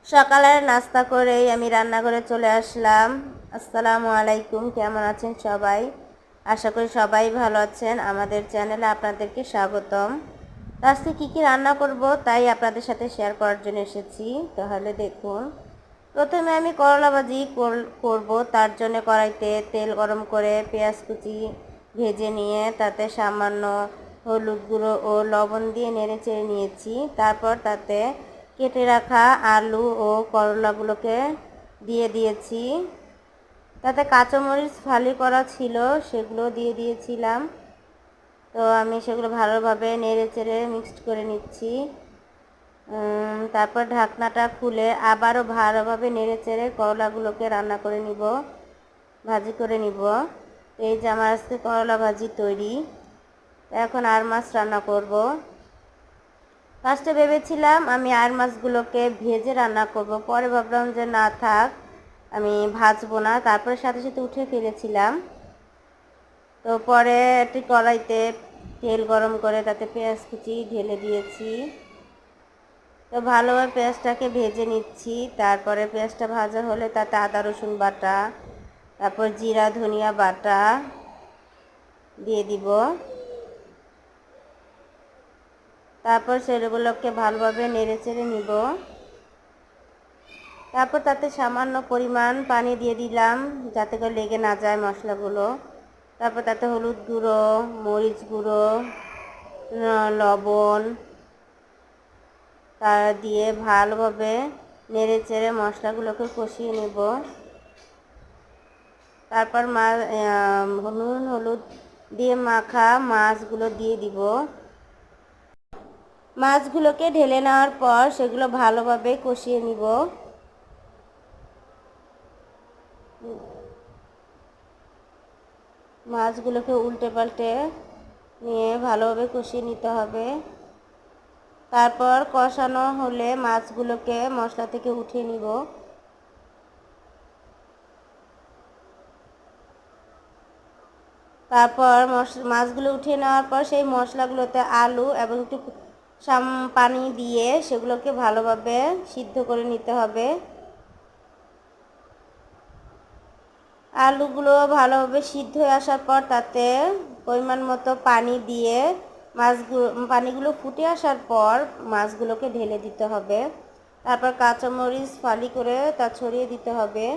সকালের নাস্তা করেই আমি রান্নাঘরে চলে আসলাম। আসসালামু আলাইকুম, কেমন আছেন সবাই? আশা করি সবাই ভালো আছেন। আমাদের চ্যানেলে আপনাদেরকে স্বাগতম। আজকে কী রান্না করব তাই আপনাদের সাথে শেয়ার করার জন্য এসেছি। তাহলে দেখুন, প্রথমে আমি করলা ভাজি করব। তার জন্য কড়াইতে তেল গরম করে পেঁয়াজ কুচি ভেজে নিয়ে তাতে সামান্য হলুদ গুঁড়ো ও লবণ দিয়ে নেড়ে চেড়ে নিয়েছি। তারপর তাতে কেটে রাখা আলু ও করলাগুলোকে দিয়ে দিয়েছি। তাতে কাঁচামরিচ ফালি করা ছিল, সেগুলো দিয়ে দিয়েছিলাম। তো আমি সেগুলো ভালোভাবে নেড়ে চেড়ে মিক্সড করে নিচ্ছি। তারপর ঢাকনাটা খুলে আবারও ভালোভাবে নেড়ে চেড়ে করলাগুলোকে রান্না করে নিব, ভাজি করে নিব। এই যে আমার আজকে করলা ভাজি তৈরি। এখন আর মাছ রান্না করব। ফার্স্টে ভেবেছিলাম আমি আর মাছগুলোকে ভেজে রান্না করব, পরে ভাবলাম যে না থাক, আমি ভাজবো না। তারপরে সাথে সাথে উঠে ফেলেছিলাম। তো পরে একটি কড়াইতে তেল গরম করে তাতে পেঁয়াজ কুচি ঢেলে দিয়েছি। তো ভালোভাবে পেঁয়াজটাকে ভেজে নিচ্ছি। তারপরে পেঁয়াজটা ভাজা হলে তাতে আদা রসুন বাটা, তারপর জিরা ধনিয়া বাটা দিয়ে দিব। তারপর সেগুলোকে ভালোভাবে নেড়ে চেড়ে নিব। তারপর তাতে সামান্য পরিমাণ পানি দিয়ে দিলাম যাতে করে লেগে না যায় মশলাগুলো। তারপর তাতে হলুদ গুঁড়ো, মরিচ গুঁড়ো, লবণ তা দিয়ে ভালোভাবে নেড়ে চেড়ে মশলাগুলোকে কষিয়ে নেব। তারপর নুন হলুদ দিয়ে মাখা মাছগুলো দিয়ে দিব। মাছগুলোকে ঢেলে নেওয়ার পর সেগুলো ভালোভাবে কষিয়ে নিব। মাছগুলোকে উল্টে পাল্টে নিয়ে ভালোভাবে কষিয়ে নিতে হবে। তারপর কষানো হলে মাছগুলোকে মশলা থেকে উঠিয়ে নিব। তারপর মাছগুলো উঠিয়ে নেওয়ার পর সেই মশলাগুলোতে আলু এবং একটু পানি দিয়ে সেগুলোকে ভালোভাবে সিদ্ধ করে নিতে হবে। আলুগুলো ভালোভাবে সিদ্ধ হয়ে আসার পর তাতে পরিমাণ মতো পানি দিয়ে পানিগুলো ফুটে আসার পর মাছগুলোকে ঢেলে দিতে হবে। তারপর কাঁচামরিচ ফালি করে তা ছড়িয়ে দিতে হবে।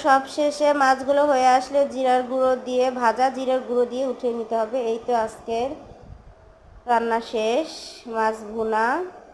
সব শেষে মাছগুলো হয়ে আসলে জিরার গুঁড়ো দিয়ে ভাজা জিরার গুঁড়ো দিয়ে উঠিয়ে নিতে হবে। এই তো আজকের রান্না শেষ, মাছ ভুনা।